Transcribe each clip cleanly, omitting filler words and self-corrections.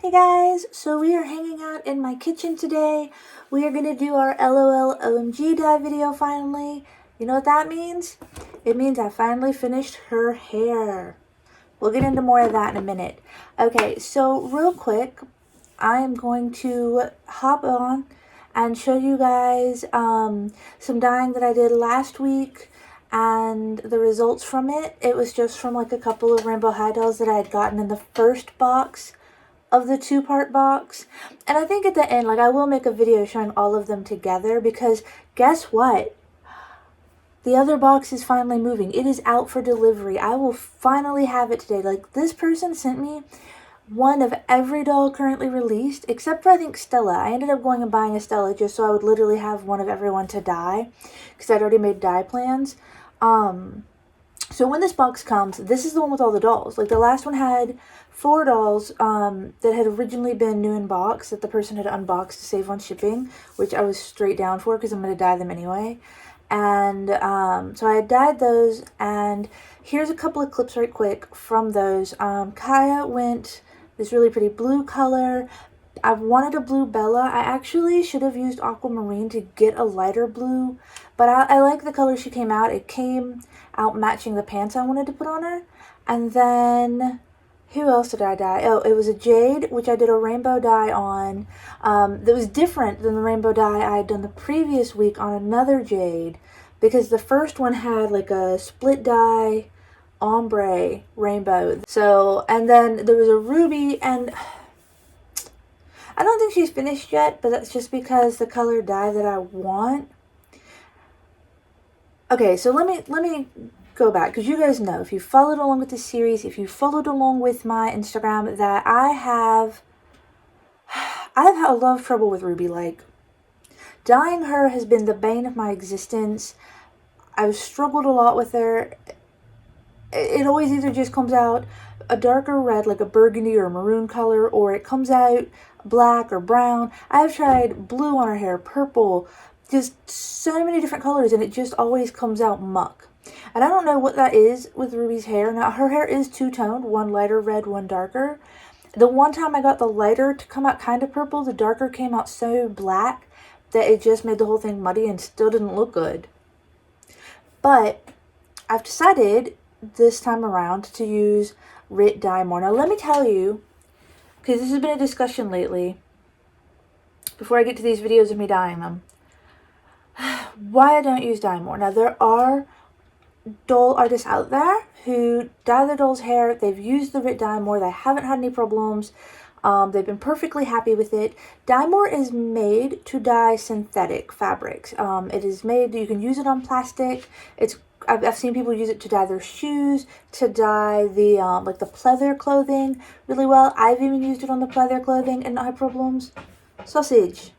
Hey guys, so we are hanging out in my kitchen today. We are going to do our LOL OMG dye video finally. You know what that means? It means I finally finished her hair. We'll get into more of that in a minute. Okay, so real quick, I am going to hop on and show you guys some dyeing that I did last week and the results from it. It was just from like a couple of rainbow high dolls that I had gotten in the first box of the two-part box. And I think at the end, like, I will make a video showing all of them together, because guess what? The other box is finally moving. It is out for delivery. I will finally have it today. Like, this person sent me one of every doll currently released, except for I think Stella. I ended up going and buying a Stella just so I would literally have one of everyone to dye, because I'd already made dye plans. So when this box comes, this is the one with all the dolls. Like, the last one had 4 dolls that had originally been new in box that the person had unboxed to save on shipping, which I was straight down for because I'm going to dye them anyway. And so I had dyed those, and here's a couple of clips right quick from those. Kaya went this really pretty blue color. I wanted a blue Bella. I actually should have used aquamarine to get a lighter blue, but I like the color she came out. It came out matching the pants I wanted to put on her. And then, who else did I dye? Oh, it was a Jade, which I did a rainbow dye on. That was different than the rainbow dye I had done the previous week on another Jade, because the first one had like a split dye ombre rainbow. So, and then there was a ruby, and I don't think she's finished yet, but that's just because the color dye that I want. Okay, so let me go back, because you guys know, if you followed along with this series, if you followed along with my Instagram, that I've had a lot of trouble with Ruby. Like, dyeing her has been the bane of my existence. I've struggled a lot with her. It always either just comes out a darker red, like a burgundy or maroon color, or it comes out black or brown. I've tried blue on her hair, purple, just so many different colors, and it just always comes out muck. And I don't know what that is with Ruby's hair. Now, her hair is two-toned, one lighter red, one darker. The one time I got the lighter to come out kind of purple, the darker came out so black that it just made the whole thing muddy and still didn't look good. But I've decided this time around to use Rit Dye more. Now, let me tell you, because this has been a discussion lately, before I get to these videos of me dyeing them, why I don't use dye more. Now, there are doll artists out there who dye their doll's hair. They've used the Rit Dye more. They haven't had any problems. They've been perfectly happy with it. Dye more is made to dye synthetic fabrics. It is made, you can use it on plastic. I've seen people use it to dye their shoes, to dye the like the pleather clothing really well. I've even used it on the pleather clothing and not had problems. Sausage.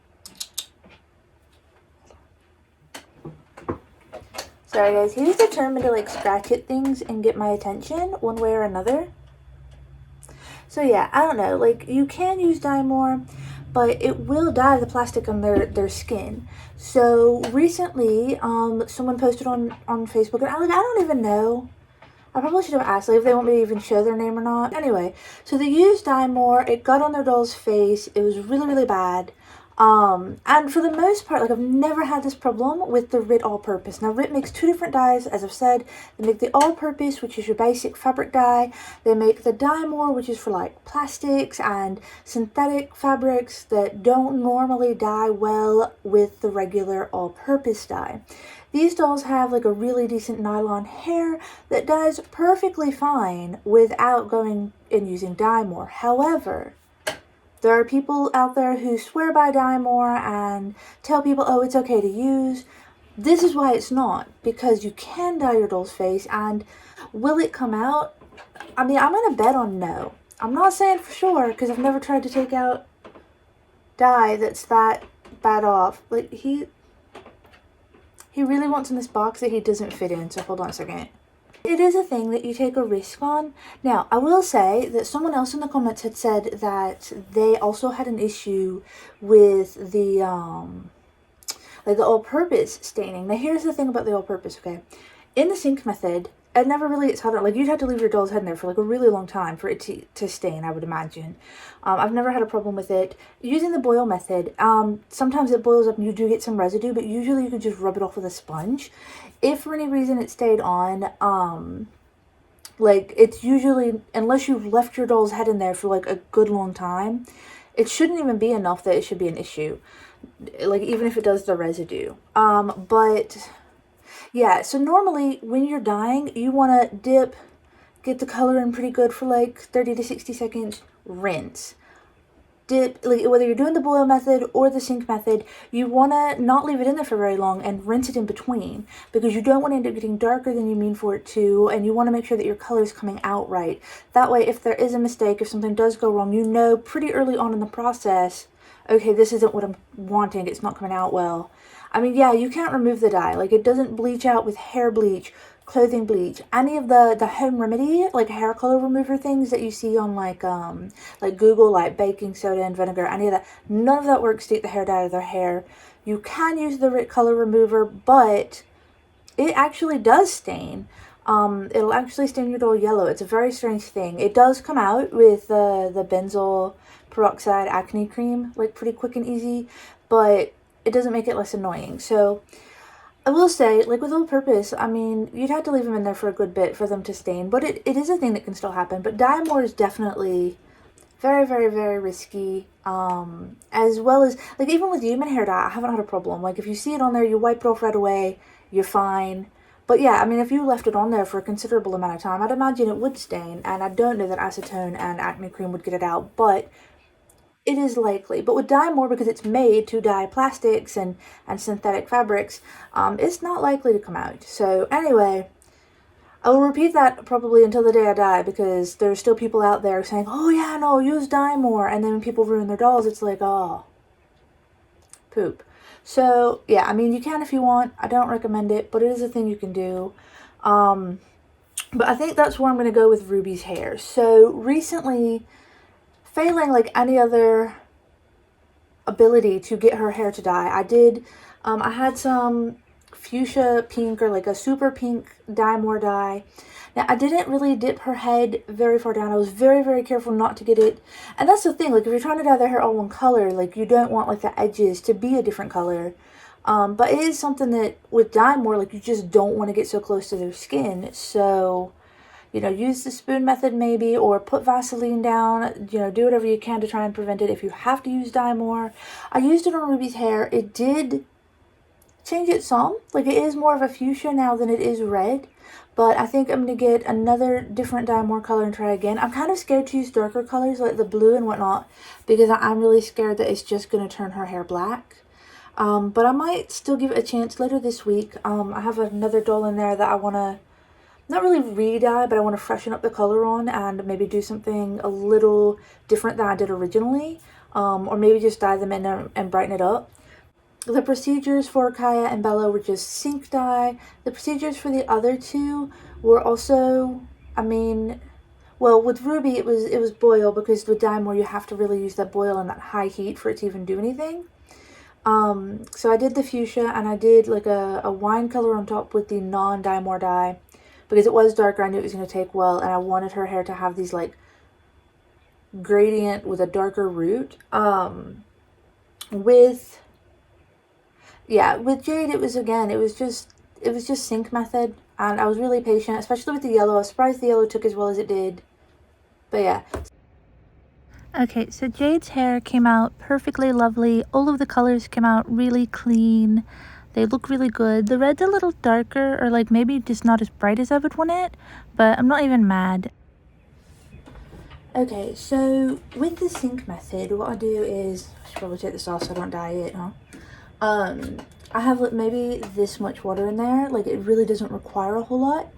Sorry guys, he's determined to like scratch at things and get my attention one way or another. So yeah, I don't know, like, you can use dye more, but it will dye the plastic on their skin. So recently, someone posted on Facebook, and I don't even know. I probably should have asked, like, if they want me to even show their name or not. Anyway, so they used dye more. It got on their doll's face. It was really, really bad. And for the most part, like, I've never had this problem with the Rit All-Purpose. Now, Rit makes 2 different dyes, as I've said. They make the All-Purpose, which is your basic fabric dye. They make the Dye More, which is for, like, plastics and synthetic fabrics that don't normally dye well with the regular All-Purpose dye. These dolls have, like, a really decent nylon hair that dyes perfectly fine without going and using dye more. However, there are people out there who swear by dye more and tell people, oh, it's okay to use. This is why it's not, because you can dye your doll's face, and will it come out? I mean, I'm going to bet on no. I'm not saying for sure, because I've never tried to take out dye that's that bad off. Like, he really wants in this box that he doesn't fit in, so hold on a second. It is a thing that you take a risk on. Now, I will say that someone else in the comments had said that they also had an issue with the, like, the all-purpose staining. Now, here's the thing about the all-purpose, okay? In the sink method, it never really gets hot enough. Like, you'd have to leave your doll's head in there for like a really long time for it to stain, I would imagine. I've never had a problem with it. Using the boil method, sometimes it boils up and you do get some residue, but usually you can just rub it off with a sponge. If for any reason it stayed on, like, it's usually, unless you've left your doll's head in there for like a good long time, it shouldn't even be enough that it should be an issue. Like, even if it does the residue. But yeah, so normally when you're dyeing, you want to dip, get the color in pretty good for like 30 to 60 seconds, rinse. Dip, like, whether you're doing the boil method or the sink method, you want to not leave it in there for very long and rinse it in between, because you don't want to end up getting darker than you mean for it to, and you want to make sure that your color is coming out right. That way, if there is a mistake, if something does go wrong, you know pretty early on in the process, okay, this isn't what I'm wanting, it's not coming out well. I mean, yeah, you can't remove the dye. Like, it doesn't bleach out with hair bleach, clothing bleach, any of the home remedy, like hair color remover things that you see on like Google, like baking soda and vinegar, any of that. None of that works to take the hair dye out of their hair. You can use the color remover, but it actually does stain. It'll actually stain your doll yellow. It's a very strange thing. It does come out with the benzoyl peroxide acne cream, like pretty quick and easy, but it doesn't make it less annoying. So I will say, like with all purpose, I mean, you'd have to leave them in there for a good bit for them to stain, but it is a thing that can still happen. But dye more is definitely very, very, very risky. As well as, like, even with human hair dye, I haven't had a problem. Like, if you see it on there, you wipe it off right away, you're fine. But yeah, I mean, if you left it on there for a considerable amount of time, I'd imagine it would stain, and I don't know that acetone and acne cream would get it out, but it is likely. But with dye more, because it's made to dye plastics and synthetic fabrics, it's not likely to come out. So anyway, I will repeat that probably until the day I die, because there's still people out there saying, oh yeah, no, use dye more, and then when people ruin their dolls, it's like, oh, poop. So yeah, I mean, you can if you want. I don't recommend it, but it is a thing you can do. But I think that's where I'm going to go with Ruby's hair. So recently, failing like any other ability to get her hair to dye, I had some fuchsia pink, or like a super pink dye more dye. Now, I didn't really dip her head very far down. I was very, very careful not to get it. And that's the thing, like if you're trying to dye their hair all one color, like you don't want like the edges to be a different color. But it is something that with dye more, like you just don't want to get so close to their skin. So, you know, use the spoon method maybe, or put Vaseline down, you know, do whatever you can to try and prevent it if you have to use dye more. I used it on Ruby's hair. It did change it some. Like, it is more of a fuchsia now than it is red. But I think I'm going to get another different dye more color and try again. I'm kind of scared to use darker colors like the blue and whatnot, because I'm really scared that it's just going to turn her hair black. But I might still give it a chance later this week. I have another doll in there that I want to not really re-dye, but I want to freshen up the color on and maybe do something a little different than I did originally. Or maybe just dye them in and brighten it up. The procedures for Kaya and Bella were just sink dye. The procedures for the other two were also, I mean, well, with Ruby it was boil, because with dye more you have to really use that boil and that high heat for it to even do anything. So I did the fuchsia, and I did like a wine color on top with the non-dye more dye, because it was darker. I knew it was going to take well, and I wanted her hair to have these like gradient with a darker root. With Jade, it was just sink method, and I was really patient, especially with the yellow. I was surprised the yellow took as well as it did. But yeah. Okay, so Jade's hair came out perfectly lovely. All of the colors came out really clean. They look really good. The red's a little darker, or like maybe just not as bright as I would want it, but I'm not even mad. Okay, so with the sink method, what I do is, I should probably take this off so I don't dye it, huh? I have like maybe this much water in there. Like, it really doesn't require a whole lot.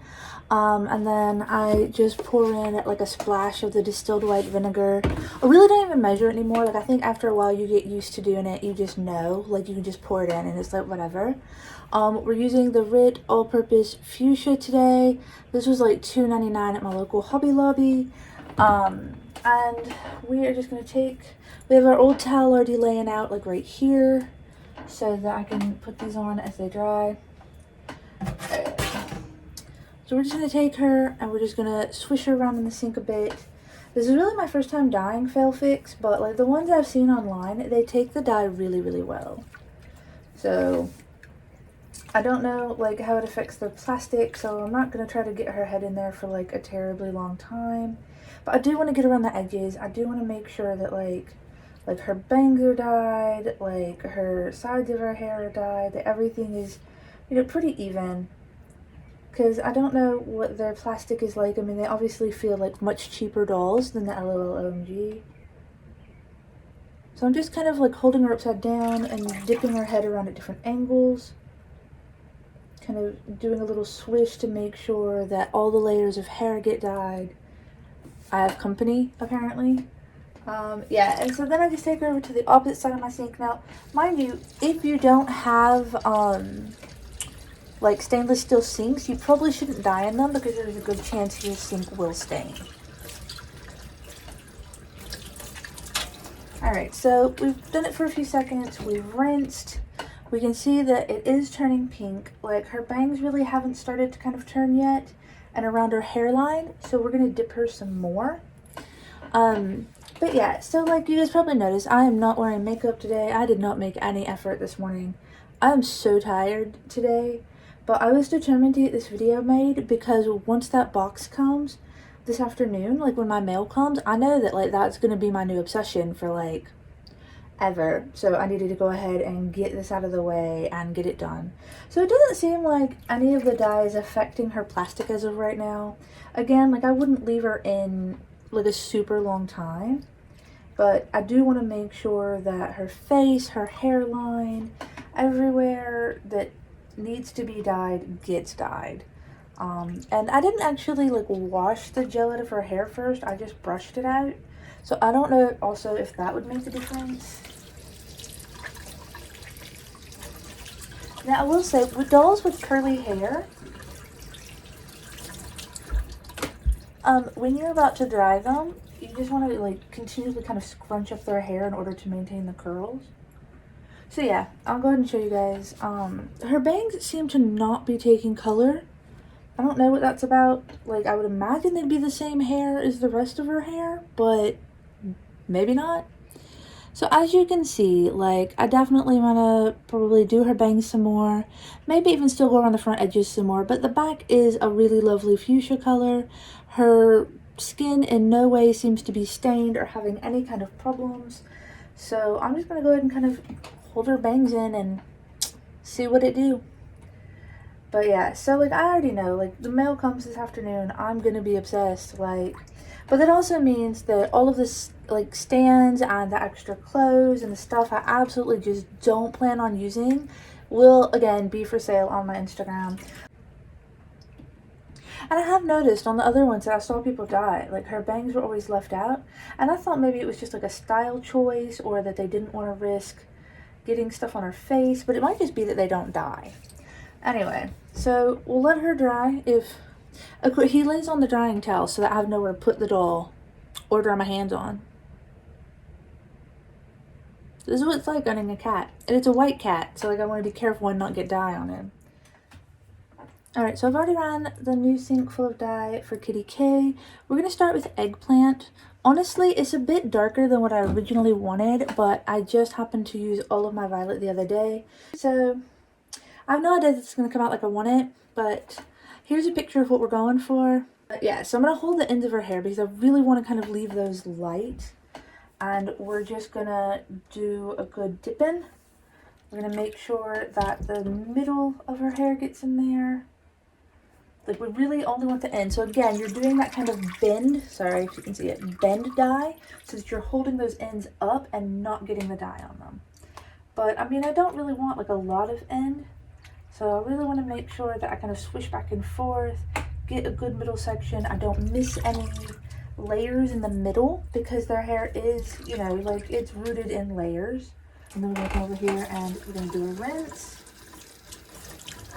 And then I just pour in like a splash of the distilled white vinegar. I really don't even measure it anymore. Like, I think after a while you get used to doing it. You just know, like, you can just pour it in and it's like whatever. We're using the Rit all-purpose fuchsia today. This was like $2.99 at my local Hobby Lobby. And we are just going to we have our old towel already laying out like right here, so that I can put these on as they dry. So we're just going to take her and we're just going to swish her around in the sink a bit. This is really my first time dyeing FailFix, but like the ones I've seen online, they take the dye really, really well. So I don't know like how it affects the plastic, so I'm not going to try to get her head in there for like a terribly long time. But I do want to get around the edges. I do want to make sure that like her bangs are dyed, like her sides of her hair are dyed, that everything is, you know, pretty even. Because I don't know what their plastic is like. I mean, they obviously feel like much cheaper dolls than the LOL Omg. So I'm just kind of like holding her upside down and dipping her head around at different angles. Kind of doing a little swish to make sure that all the layers of hair get dyed. I have company, apparently. Yeah, and so then I just take her over to the opposite side of my sink. Now, mind you, if you don't have, like stainless steel sinks, you probably shouldn't dye in them because there's a good chance your sink will stain. Alright, so we've done it for a few seconds, we've rinsed. We can see that it is turning pink. Like her bangs really haven't started to kind of turn yet, and around her hairline, so we're gonna dip her some more. But yeah, so like you guys probably noticed, I am not wearing makeup today. I did not make any effort this morning. I am so tired today, but I was determined to get this video made because once that box comes this afternoon, like when my mail comes, I know that like that's gonna be my new obsession for like ever. So I needed to go ahead and get this out of the way and get it done. So it doesn't seem like any of the dye is affecting her plastic as of right now. Again, like I wouldn't leave her in like a super long time, but I do want to make sure that her face, her hairline, everywhere that needs to be dyed gets dyed. And I didn't actually like wash the gel out of her hair first, I just brushed it out. So I don't know also if that would make a difference. Now I will say, with dolls with curly hair, when you're about to dry them, you just want to like continuously kind of scrunch up their hair in order to maintain the curls. So yeah, I'll go ahead and show you guys. Her bangs seem to not be taking color. I don't know what that's about. Like, I would imagine they'd be the same hair as the rest of her hair, but maybe not. So as you can see, like, I definitely want to probably do her bangs some more. Maybe even still go around the front edges some more. But the back is a really lovely fuchsia color. Her skin in no way seems to be stained or having any kind of problems. So I'm just going to go ahead and kind of hold her bangs in and see what it do. But yeah, so like I already know, like the mail comes this afternoon, I'm gonna be obsessed, like, but that also means that all of this like stands and the extra clothes and the stuff I absolutely just don't plan on using will again be for sale on my Instagram. And I have noticed on the other ones that I saw people dye, like her bangs were always left out, and I thought maybe it was just like a style choice or that they didn't want to risk getting stuff on her face, but it might just be that they don't dye. Anyway, so we'll let her dry. If he lays on the drying towel so that I have nowhere to put the doll or dry my hands on. This is what it's like owning a cat, and it's a white cat, so like I want to be careful and not get dye on him. Alright, so I've already ran the new sink full of dye for Kitty K. We're going to start with Eggplant. Honestly, it's a bit darker than what I originally wanted, but I just happened to use all of my violet the other day. So I have no idea if it's going to come out like I want it, but here's a picture of what we're going for. But yeah, so I'm going to hold the ends of her hair because I really want to kind of leave those light. And we're just going to do a good dip in. We're going to make sure that the middle of her hair gets in there. Like, we really only want the end. So again, you're doing that kind of bend, sorry if you can see it, bend dye, so that you're holding those ends up and not getting the dye on them. But I mean, I don't really want like a lot of end. So I really want to make sure that I kind of swish back and forth, get a good middle section. I don't miss any layers in the middle because their hair is, you know, like it's rooted in layers. And then we're going to come over here and we're going to do a rinse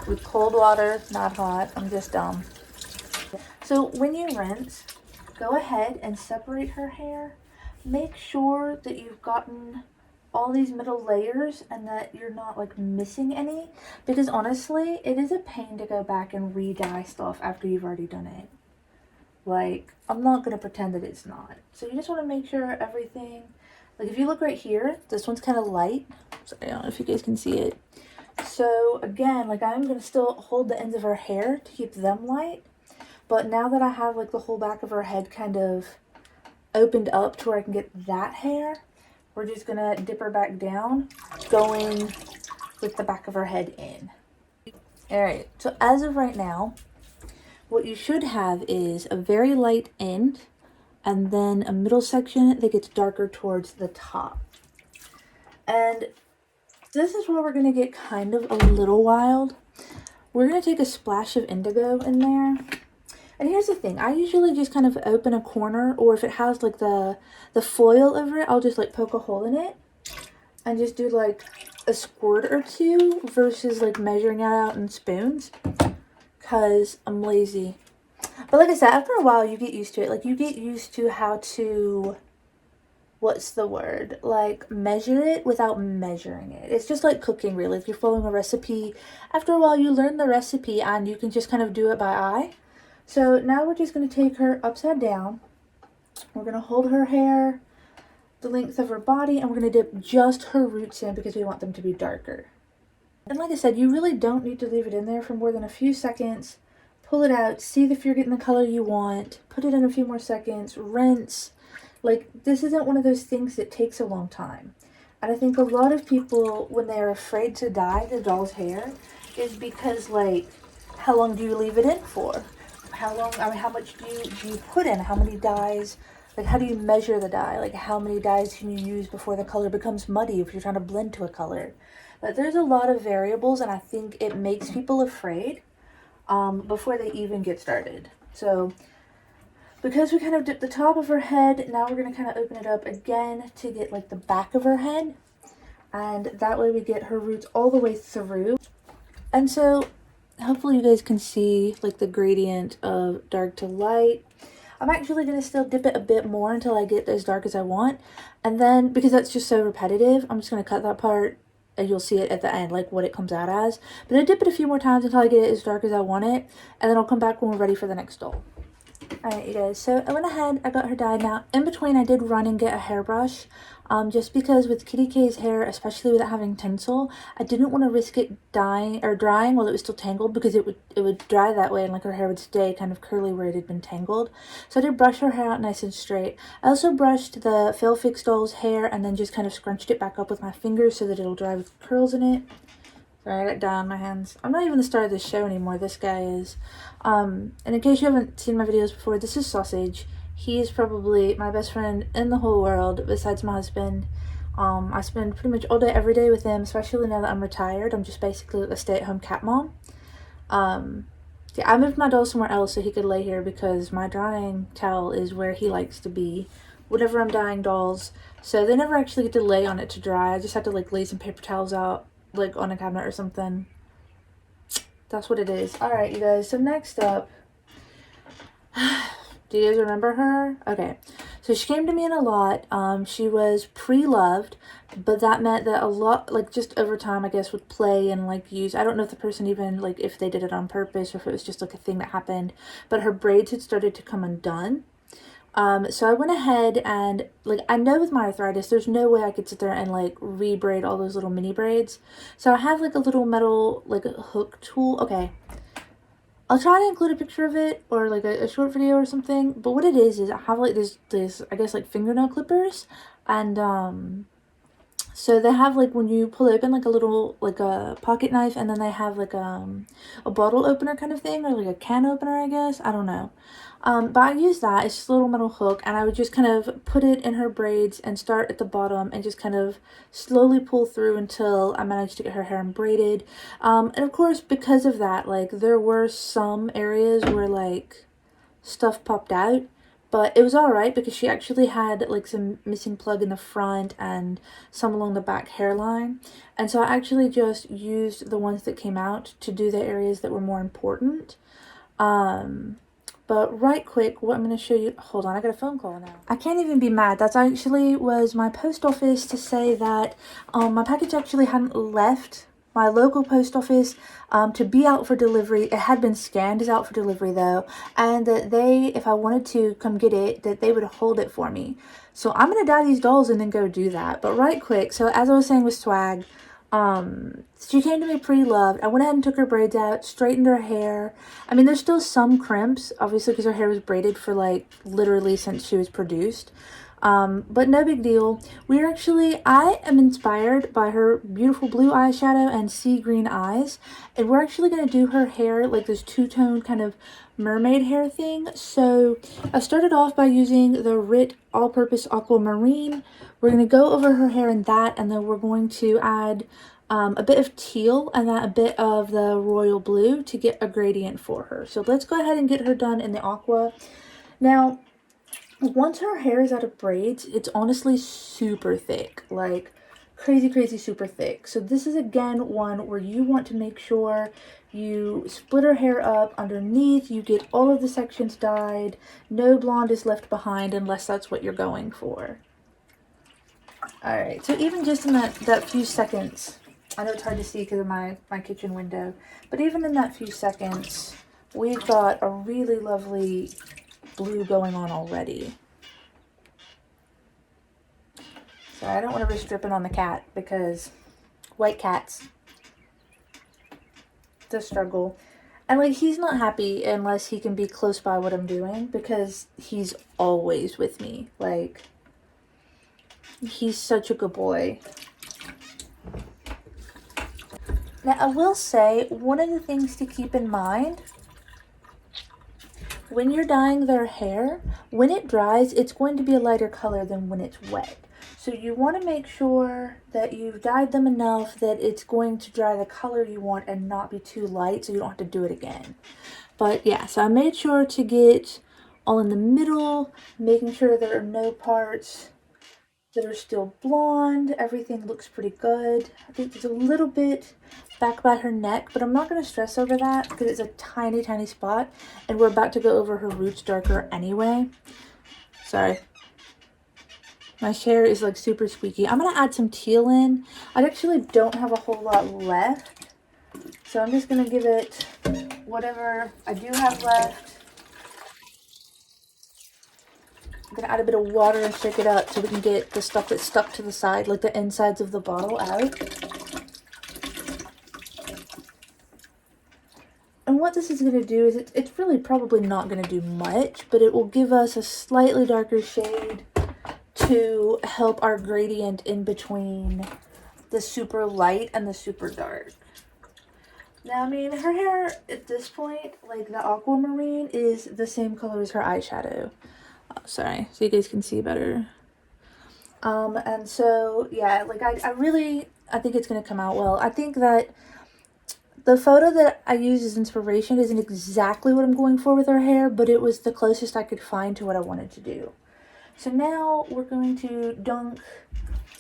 with cold water, not hot. I'm just dumb. So when you rinse, go ahead and separate her hair. Make sure that you've gotten all these middle layers and that you're not like missing any, because honestly it is a pain to go back and re-dye stuff after you've already done it. Like, I'm not gonna pretend that it's not. So you just want to make sure everything, like if you look right here, this one's kind of light, so I don't know if you guys can see it. So again, like I'm gonna still hold the ends of her hair to keep them light, but now that I have like the whole back of her head kind of opened up to where I can get that hair, we're just gonna dip her back down, going with the back of her head in. All right, so as of right now, what you should have is a very light end and then a middle section that gets darker towards the top. And this is where we're gonna get kind of a little wild. We're gonna take a splash of indigo in there. And here's the thing, I usually just kind of open a corner, or if it has like the foil over it, I'll just like poke a hole in it and just do like a squirt or two versus like measuring it out in spoons, because I'm lazy. But like I said, after a while you get used to it. Like you get used to how to, what's the word, like measure it without measuring it. It's just like cooking really. If you're following a recipe, after a while you learn the recipe and you can just kind of do it by eye. So now we're just going to take her upside down. We're going to hold her hair the length of her body, and we're going to dip just her roots in because we want them to be darker. And like I said, you really don't need to leave it in there for more than a few seconds. Pull it out, see if you're getting the color you want, put it in a few more seconds, rinse. Like, this isn't one of those things that takes a long time. And I think a lot of people, when they're afraid to dye the doll's hair, is because, like, how long do you leave it in for? How long, I mean, how much do you put in? How many dyes? Like, how do you measure the dye? Like, how many dyes can you use before the color becomes muddy if you're trying to blend to a color? But there's a lot of variables, and I think it makes people afraid before they even get started. So, because we kind of dipped the top of her head, now we're going to kind of open it up again to get, like, the back of her head. And that way we get her roots all the way through. And so hopefully you guys can see like the gradient of dark to light. I'm actually going to still dip it a bit more until I get as dark as I want. And then, because that's just so repetitive, I'm just going to cut that part and you'll see it at the end, like what it comes out as. But I dip it a few more times until I get it as dark as I want it. And then I'll come back when we're ready for the next doll. Alright you guys, so I went ahead, I got her dyed. Now, in between I did run and get a hairbrush, just because with Kitty K's hair, especially with it having tinsel, I didn't want to risk it drying while it was still tangled, because it would dry that way and like her hair would stay kind of curly where it had been tangled. So I did brush her hair out nice and straight. I also brushed the FailFix doll's hair and then just kind of scrunched it back up with my fingers so that it'll dry with curls in it. Sorry, I got dye on my hands. I'm not even the star of this show anymore. This guy is. And in case you haven't seen my videos before, this is Sausage. He is probably my best friend in the whole world, besides my husband. I spend pretty much all day, every day with him, especially now that I'm retired. I'm just basically a stay-at-home cat mom. Yeah, I moved my doll somewhere else so he could lay here because my drying towel is where he likes to be whenever I'm dyeing dolls. So they never actually get to lay on it to dry. I just have to like lay some paper towels out like on a cabinet or something. That's what it is. Alright you guys, so next up, do you guys remember her? Okay, so she came to me in a lot. She was pre-loved, but that meant that a lot, like just over time I guess, would play and like use, I don't know if the person even, like if they did it on purpose or if it was just like a thing that happened, but her braids had started to come undone. So I went ahead and, like, I know with my arthritis, there's no way I could sit there and, like, re-braid all those little mini braids. So I have, like, a little metal, like, a hook tool. Okay. I'll try to include a picture of it or, like, a short video or something. But what it is I have, like, this, I guess, like, fingernail clippers. And, so they have, like, when you pull open, like, a little, like, a pocket knife, and then they have, like, a bottle opener kind of thing, or, like, a can opener, I guess. I don't know. But I use that. It's just a little metal hook, and I would just kind of put it in her braids and start at the bottom and just kind of slowly pull through until I managed to get her hair braided. And of course, because of that, like, there were some areas where, like, stuff popped out. But it was alright because she actually had like some missing plug in the front and some along the back hairline. And so I actually just used the ones that came out to do the areas that were more important. But But right quick, what I'm going to show you, hold on, I got a phone call now. I can't even be mad. That's actually was my post office to say that my package actually hadn't left my local post office to be out for delivery. It had been scanned as out for delivery though, and that they, if I wanted to come get it, that they would hold it for me. So I'm going to dye these dolls and then go do that. But right quick, so as I was saying with Swag, she came to me pre-loved. I went ahead and took her braids out, straightened her hair. I mean, there's still some crimps, obviously, because her hair was braided for like literally since she was produced. But no big deal. I am inspired by her beautiful blue eyeshadow and sea green eyes. And we're actually going to do her hair like this two-tone kind of mermaid hair thing. So I started off by using the Rit All-Purpose Aquamarine. We're going to go over her hair in that, and then we're going to add a bit of teal and then a bit of the royal blue to get a gradient for her. So let's go ahead and get her done in the aqua. Now, once her hair is out of braids, it's honestly super thick, like crazy super thick. So this is again one where you want to make sure you split her hair up underneath, you get all of the sections dyed, no blonde is left behind unless that's what you're going for. Alright, so even just in that few seconds, I know it's hard to see because of my kitchen window, but even in that few seconds, we've got a really lovely blue going on already. So I don't want to risk dripping on the cat because white cats, it's a struggle. And like, he's not happy unless he can be close by what I'm doing because he's always with me. Like, he's such a good boy. Now, I will say, one of the things to keep in mind when you're dyeing their hair, when it dries, it's going to be a lighter color than when it's wet. So you want to make sure that you've dyed them enough that it's going to dry the color you want and not be too light so you don't have to do it again. But yeah, so I made sure to get all in the middle, making sure there are no parts that are still blonde. Everything looks pretty good. I think there's a little bit back by her neck, but I'm not going to stress over that because it's a tiny spot and we're about to go over her roots darker anyway. Sorry. My hair is like super squeaky. I'm going to add some teal in. I actually don't have a whole lot left, so I'm just going to give it whatever I do have left. I'm going to add a bit of water and shake it up so we can get the stuff that's stuck to the side, like the insides of the bottle, out. And what this is going to do is it's really probably not going to do much, but it will give us a slightly darker shade to help our gradient in between the super light and the super dark. Now, I mean, her hair at this point, like the aquamarine, is the same color as her eyeshadow. Oh, sorry, so you guys can see better. And so, yeah, like I think it's going to come out well. I think that the photo that I used as inspiration isn't exactly what I'm going for with her hair, but it was the closest I could find to what I wanted to do. So now we're going to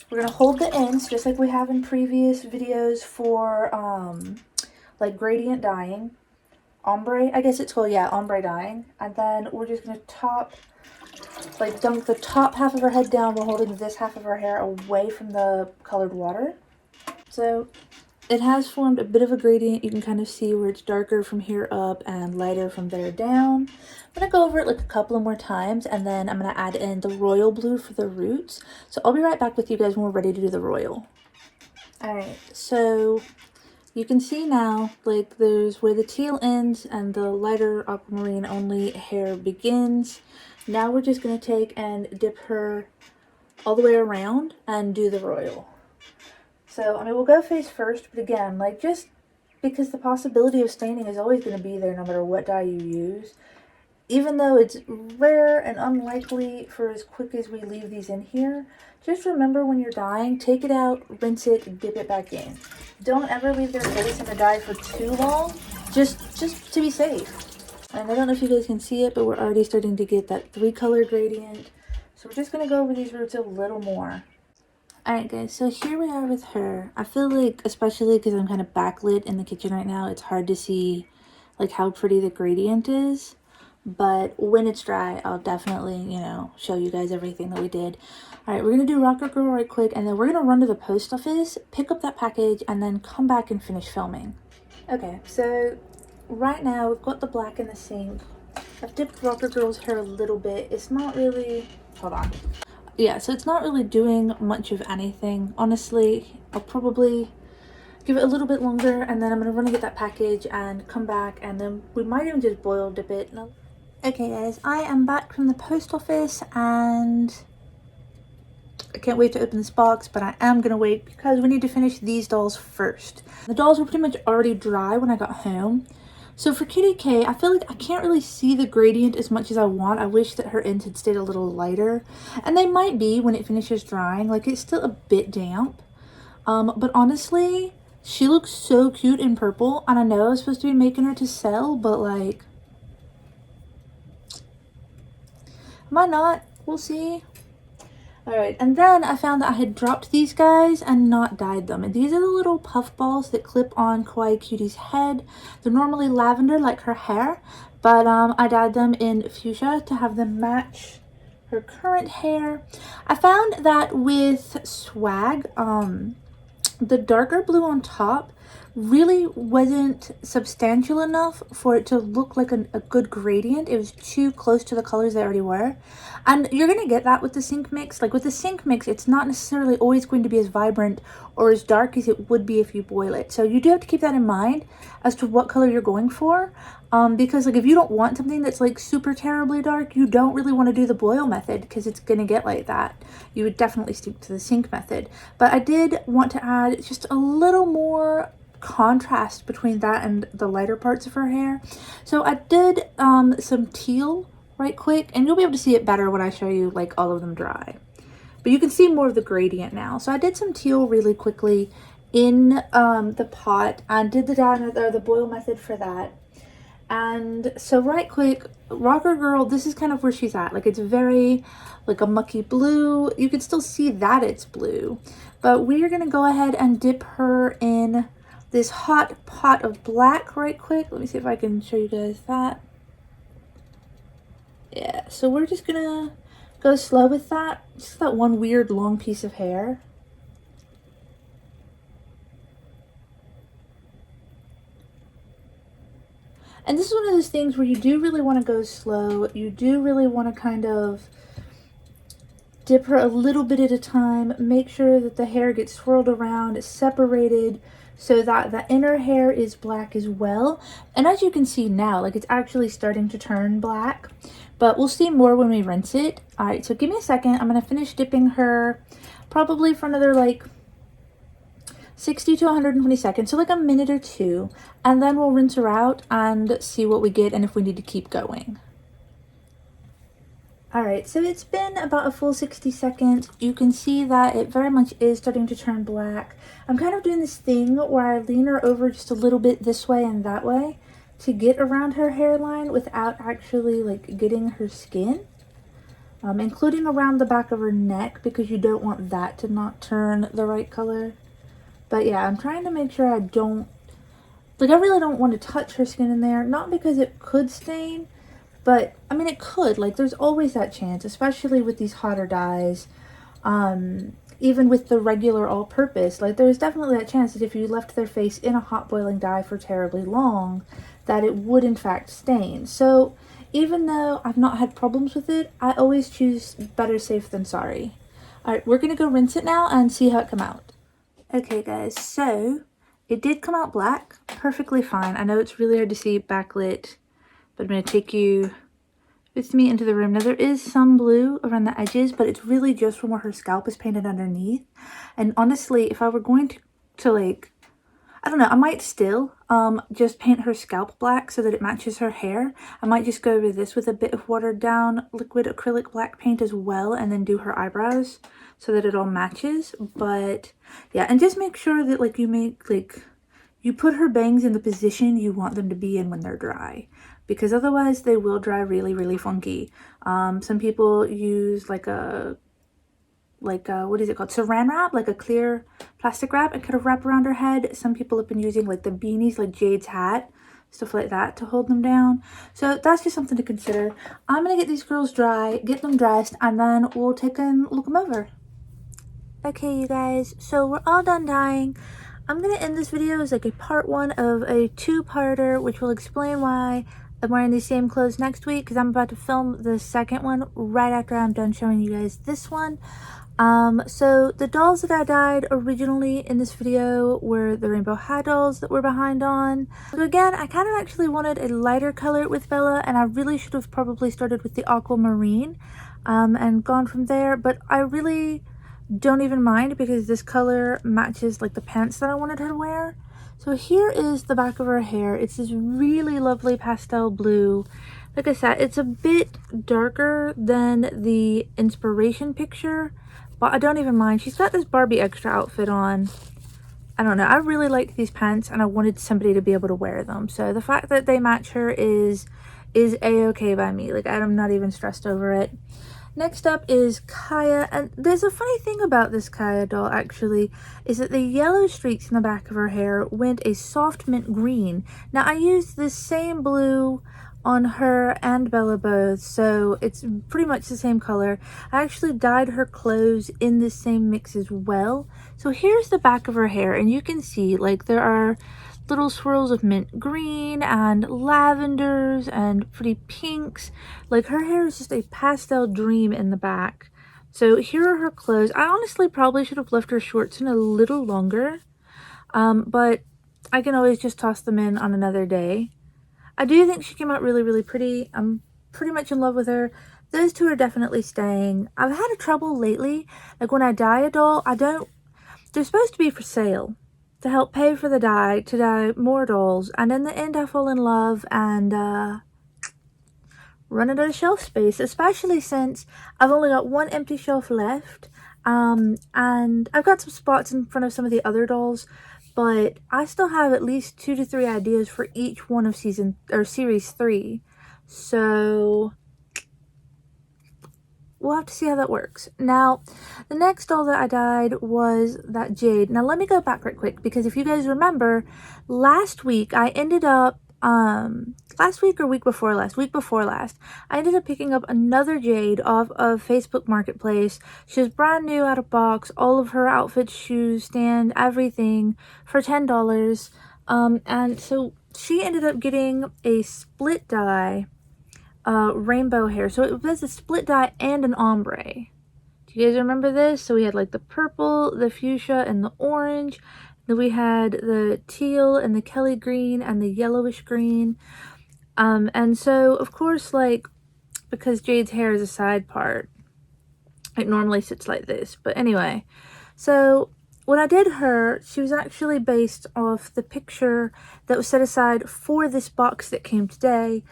we're going to hold the ends just like we have in previous videos for like gradient dyeing. Ombre, I guess it's called, yeah, ombre dyeing. And then we're just going to dunk the top half of her head down while holding this half of her hair away from the colored water. So it has formed a bit of a gradient. You can kind of see where it's darker from here up and lighter from there down. I'm going to go over it like a couple of more times, and then I'm going to add in the royal blue for the roots. So I'll be right back with you guys when we're ready to do the royal. Alright, so you can see now, like, there's where the teal ends and the lighter aquamarine only hair begins. Now we're just going to take and dip her all the way around and do the royal. So, I mean, we'll go face first, but again, like, just because the possibility of staining is always going to be there no matter what dye you use. Even though it's rare and unlikely for as quick as we leave these in here, just remember when you're dyeing, take it out, rinse it, dip it back in. Don't ever leave their face in the dye for too long, just to be safe. And I don't know if you guys can see it, but we're already starting to get that 3-color gradient. So we're just going to go over these roots a little more. Alright guys, so here we are with her. I feel like, especially because I'm kind of backlit in the kitchen right now, it's hard to see like how pretty the gradient is. but when it's dry, I'll definitely, you know, show you guys everything that we did. All right, we're gonna do Rocker Girl right quick, and then we're gonna run to the post office, pick up that package, and then come back and finish filming. Okay, so right now we've got the black in the sink. I've dipped Rocker Girl's hair a little bit. It's not really, hold on. Yeah, so it's not really doing much of anything. Honestly, I'll probably give it a little bit longer, and then I'm gonna run and get that package and come back, and then we might even just boil dip it. No. Okay guys, I am back from the post office, and I can't wait to open this box, but I am gonna wait because we need to finish these dolls first. The dolls were pretty much already dry when I got home. So for Kitty K, I feel like I can't really see the gradient as much as I want. I wish that her ends had stayed a little lighter, and they might be when it finishes drying. Like, it's still a bit damp, but honestly, she looks so cute in purple, and I know I was supposed to be making her to sell, but like, am I not? We'll see. Alright, and then I found that I had dropped these guys and not dyed them. And these are the little puff balls that clip on Kawaii Cutie's head. They're normally lavender like her hair, but I dyed them in fuchsia to have them match her current hair. I found that with Swag, the darker blue on top really wasn't substantial enough for it to look like a good gradient. It was too close to the colors they already were. And you're going to get that with the sync mix. Like with the sync mix, it's not necessarily always going to be as vibrant or as dark as it would be if you boil it. So you do have to keep that in mind as to what color you're going for. Because like if you don't want something that's like super terribly dark, you don't really want to do the boil method because it's going to get like that. You would definitely stick to the sync method. But I did want to add just a little more contrast between that and the lighter parts of her hair. So I did some teal right quick, and you'll be able to see it better when I show you like all of them dry. But you can see more of the gradient now. So I did some teal really quickly in the pot and did the boil method for that. And so right quick, Rocker Girl, this is kind of where she's at. Like it's very like a mucky blue. You can still see that it's blue, but we are going to go ahead and dip her in this hot pot of black right quick. Let me see if I can show you guys that. Yeah, so we're just gonna go slow with that. Just that one weird long piece of hair. And this is one of those things where you do really want to go slow. You do really want to kind of dip her a little bit at a time. Make sure that the hair gets swirled around, it's separated, so that the inner hair is black as well. And as you can see now, like it's actually starting to turn black, but we'll see more when we rinse it. All right, so give me a second. I'm gonna finish dipping her probably for another like 60 to 120 seconds, so like a minute or two, and then we'll rinse her out and see what we get and if we need to keep going. Alright, so it's been about a full 60 seconds. You can see that it very much is starting to turn black. I'm kind of doing this thing where I lean her over just a little bit this way and that way to get around her hairline without actually like getting her skin. Including around the back of her neck, because you don't want that to not turn the right color. But yeah, I'm trying to make sure I don't, like I really don't want to touch her skin in there. Not because it could stain, but I mean it could. Like there's always that chance, especially with these hotter dyes. Even with the regular all-purpose, like there's definitely that chance that if you left their face in a hot boiling dye for terribly long, that it would in fact stain. So even though I've not had problems with it, I always choose better safe than sorry. Alright, we're gonna go rinse it now and see how it come out. Okay guys, so it did come out black, perfectly fine. I know it's really hard to see backlit, but I'm gonna take you with me into the room. Now there is some blue around the edges, but it's really just from where her scalp is painted underneath. And honestly, if I were going to like, I don't know, I might still just paint her scalp black so that it matches her hair. I might just go over this with a bit of watered down liquid acrylic black paint as well, and then do her eyebrows so that it all matches. But yeah, and just make sure that like you put her bangs in the position you want them to be in when they're dry, because otherwise they will dry really, really funky. Some people use like a what is it called, saran wrap, like a clear plastic wrap, and kind of wrap around her head. Some people have been using like the beanies, like Jade's hat, stuff like that to hold them down. So that's just something to consider. I'm gonna get these girls dry, get them dressed, and then we'll take and look them over. Okay, you guys, so we're all done dyeing. I'm gonna end this video as like a part 1 of a 2-parter, which will explain why I'm wearing these same clothes next week, because I'm about to film the second one right after I'm done showing you guys this one. So the dolls that I dyed originally in this video were the Rainbow High dolls that we're behind on. So again, I kind of actually wanted a lighter color with Bella, and I really should have probably started with the aquamarine and gone from there, but I really don't even mind because this color matches like the pants that I wanted her to wear. So here is the back of her hair. It's this really lovely pastel blue. Like I said, it's a bit darker than the inspiration picture, but I don't even mind. She's got this Barbie extra outfit on. I don't know. I really like these pants and I wanted somebody to be able to wear them. So the fact that they match her is a-okay by me. Like, I'm not even stressed over it. Next up is Kaya, and there's a funny thing about this Kaya doll actually, is that the yellow streaks in the back of her hair went a soft mint green. Now I used this same blue on her and Bella both, so it's pretty much the same color. I actually dyed her clothes in the same mix as well. So here's the back of her hair, and you can see like there are little swirls of mint green and lavenders and pretty pinks. Like, her hair is just a pastel dream in the back. So here are her clothes. I honestly probably should have left her shorts in a little longer, but I can always just toss them in on another day. I do think she came out really, really pretty. I'm pretty much in love with her. Those two are definitely staying. I've had a trouble lately. Like, when I dye a doll, they're supposed to be for sale to help pay for the dye, to dye more dolls, and in the end I fall in love and run out of shelf space, especially since I've only got one empty shelf left, and I've got some spots in front of some of the other dolls, but I still have at least 2 to 3 ideas for each one of series 3, so we'll have to see how that works. Now, the next doll that I dyed was that Jade. Now, let me go back right quick, because if you guys remember, last week I ended up, last week or week before last, I ended up picking up another Jade off of Facebook Marketplace. She was brand new out of box, all of her outfits, shoes, stand, everything for $10. And so she ended up getting a split dye rainbow hair. So it was a split dye and an ombre. Do you guys remember this? So we had like the purple, the fuchsia, and the orange. Then we had the teal and the Kelly green and the yellowish green. And so of course, like, because Jade's hair is a side part, it normally sits like this. But anyway, so when I did her, she was actually based off the picture that was set aside for this box that came today.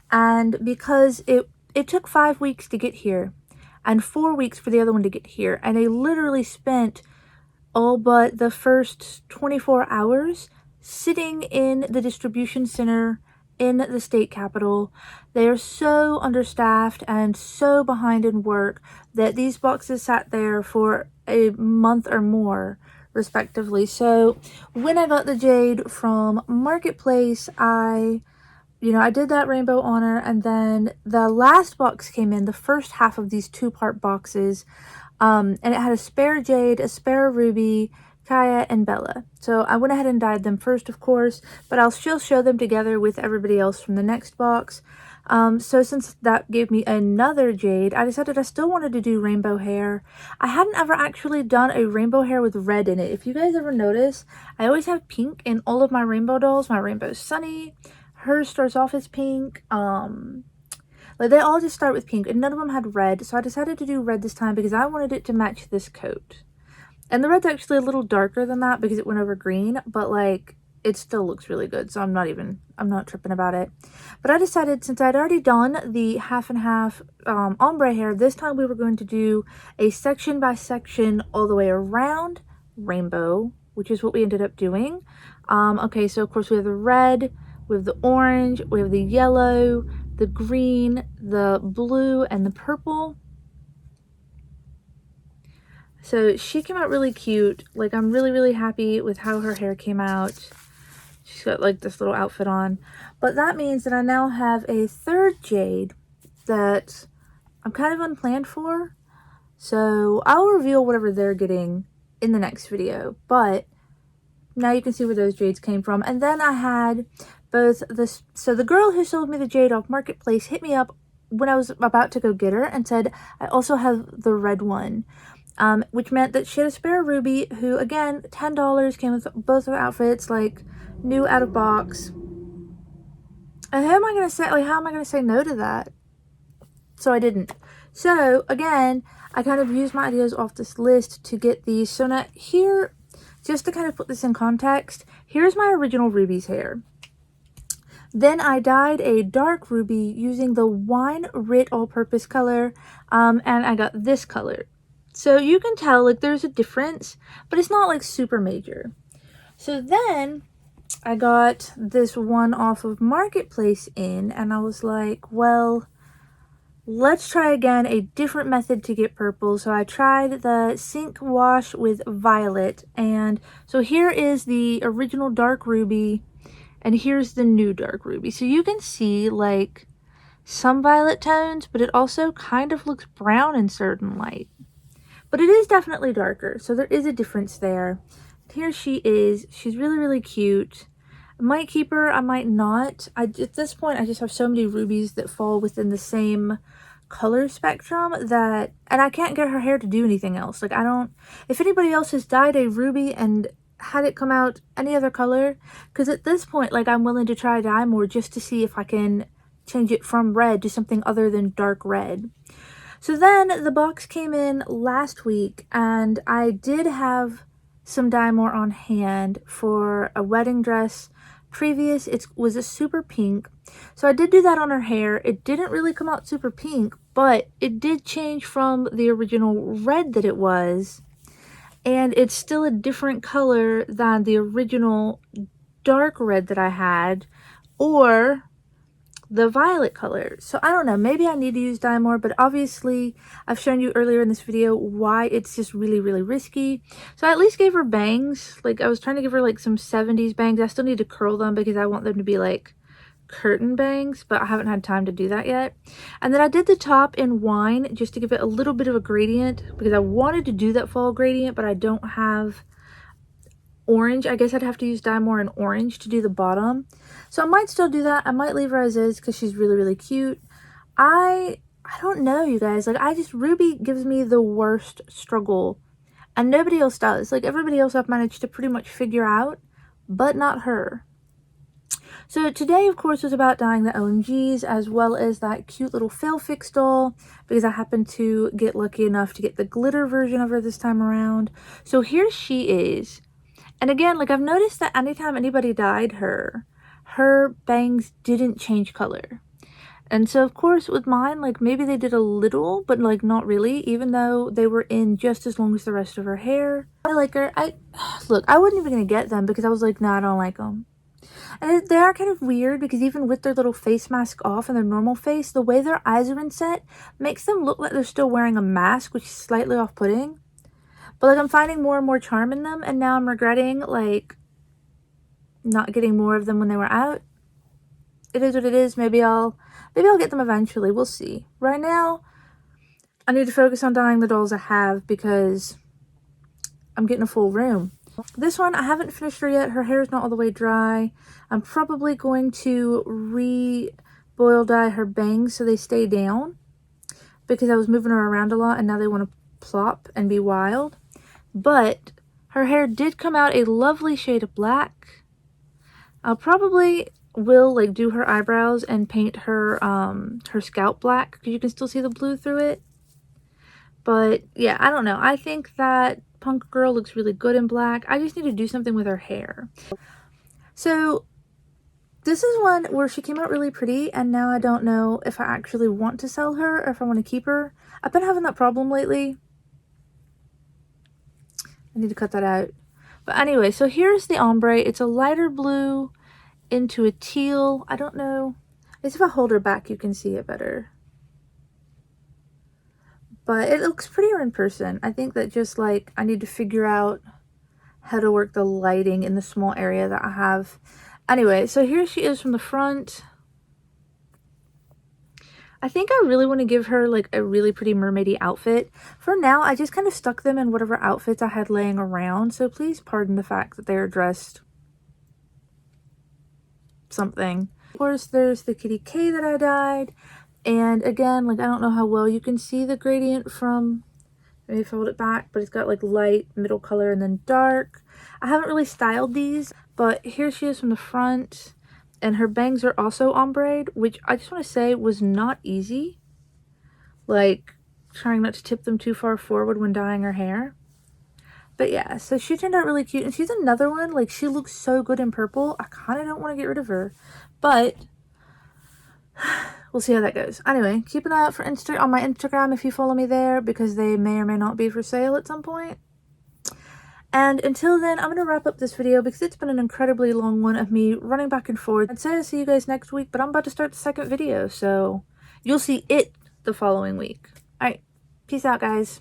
And because it took 5 weeks to get here and 4 weeks for the other one to get here, and I literally spent all but the first 24 hours sitting in the distribution center in the state capitol. They are so understaffed and so behind in work that these boxes sat there for a month or more respectively. So when I got the Jade from Marketplace, I did that rainbow on her, and then the last box came in, the first half of these 2-part boxes, and it had a spare Jade, a spare Ruby, Kaya, and Bella. So I went ahead and dyed them first, of course, but I'll still show them together with everybody else from the next box. So since that gave me another Jade, I decided I still wanted to do rainbow hair. I hadn't ever actually done a rainbow hair with red in it. If you guys ever notice, I always have pink in all of my rainbow dolls. My Rainbow Sunny, hers starts off as pink. Like, they all just start with pink, and none of them had red, so I decided to do red this time because I wanted it to match this coat. And the red's actually a little darker than that because it went over green, but like, it still looks really good, so I'm not tripping about it. But I decided, since I'd already done the half and half ombre hair, this time we were going to do a section by section all the way around rainbow, which is what we ended up doing. Okay, so of course we have the red, we have the orange, we have the yellow, the green, the blue, and the purple. So she came out really cute. Like, I'm really, really happy with how her hair came out. She's got like this little outfit on. But that means that I now have a third jade that I'm kind of unplanned for. So I'll reveal whatever they're getting in the next video. But now you can see where those jades came from. And then I had both this. So the girl who sold me the jade off Marketplace hit me up when I was about to go get her and said, I also have the red one. Which meant that she had a spare ruby who, again, $10, came with both of her outfits, like, new out of box. And how am I going to say no to that? So I didn't. So, again, I kind of used my ideas off this list to get these. So now here, just to kind of put this in context, here's my original ruby's hair. Then I dyed a dark ruby using the Wine Rit all-purpose color, and I got this color. So you can tell, like, there's a difference, but it's not, like, super major. So then I got this one off of Marketplace in, and I was like, well, let's try again a different method to get purple. So I tried the Sync Wash with Violet, and so here is the original dark ruby, and here's the new dark ruby. So you can see, like, some violet tones, but it also kind of looks brown in certain light. But it is definitely darker, so there is a difference there. Here she is. She's really, really cute. I might keep her, I might not. At this point, I just have so many rubies that fall within the same color spectrum that, and I can't get her hair to do anything else. Like, I don't, if anybody else has dyed a ruby and had it come out any other color, because at this point, like, I'm willing to try dye more just to see if I can change it from red to something other than dark red. So then the box came in last week, and I did have some dye more on hand for a wedding dress previous. It was a super pink, so I did do that on her hair. It didn't really come out super pink, but it did change from the original red that it was, and it's still a different color than the original dark red that I had, or the violet color. So I don't know, maybe I need to use dye more, but obviously I've shown you earlier in this video why it's just really, really risky. So I at least gave her bangs. Like, I was trying to give her like some 70s bangs. I still need to curl them because I want them to be like curtain bangs, but I haven't had time to do that yet. And then I did the top in wine just to give it a little bit of a gradient because I wanted to do that fall gradient, but I don't have orange. I guess I'd have to use dye more in orange to do the bottom. So I might still do that. I might leave her as is because she's really, really cute. I don't know, you guys. Like, Ruby gives me the worst struggle. And nobody else does. Like, everybody else I've managed to pretty much figure out, but not her. So today, of course, was about dyeing the OMGs as well as that cute little FailFix doll because I happened to get lucky enough to get the glitter version of her this time around. So here she is. And again, like, I've noticed that anytime anybody dyed her, her bangs didn't change color. And so, of course, with mine, like, maybe they did a little, but, like, not really, even though they were in just as long as the rest of her hair. I like her. Look, I wasn't even going to get them because I was like, no, I don't like them. And they are kind of weird because even with their little face mask off and their normal face, the way their eyes are inset makes them look like they're still wearing a mask, which is slightly off-putting. But, like, I'm finding more and more charm in them, and now I'm regretting, like, not getting more of them when they were out. It is what it is. Maybe I'll get them eventually. We'll see. Right now, I need to focus on dyeing the dolls I have because I'm getting a full room. This one, I haven't finished her yet. Her hair is not all the way dry. I'm probably going to re-boil dye her bangs so they stay down because I was moving her around a lot, and now they want to plop and be wild. But her hair did come out a lovely shade of black. I'll probably will like do her eyebrows and paint her her scalp black because you can still see the blue through it. But yeah, I don't know. I think that Punk Girl looks really good in black. I just need to do something with her hair. So this is one where she came out really pretty, and now I don't know if I actually want to sell her or if I want to keep her. I've been having that problem lately. I need to cut that out. But anyway, so here's the ombre. It's a lighter blue into a teal. I don't know. I guess if I hold her back, you can see it better. But it looks prettier in person. I think that just, like, I need to figure out how to work the lighting in the small area that I have. Anyway, so here she is from the front. I think I really want to give her like a really pretty mermaidy outfit. For now, I just kind of stuck them in whatever outfits I had laying around. So please pardon the fact that they're dressed something. Of course, there's the kitty K that I dyed. And again, like I don't know how well you can see the gradient from, maybe fold it back, but it's got like light, middle color, and then dark. I haven't really styled these, but here she is from the front. And her bangs are also ombre, which I just want to say was not easy. Like, trying not to tip them too far forward when dyeing her hair. But yeah, so she turned out really cute. And she's another one, like, she looks so good in purple. I kind of don't want to get rid of her. But we'll see how that goes. Anyway, keep an eye out for on my Instagram if you follow me there, because they may or may not be for sale at some point. And until then, I'm going to wrap up this video because it's been an incredibly long one of me running back and forth. I'd say I'll see you guys next week, but I'm about to start the second video, so you'll see it the following week. Alright, peace out, guys.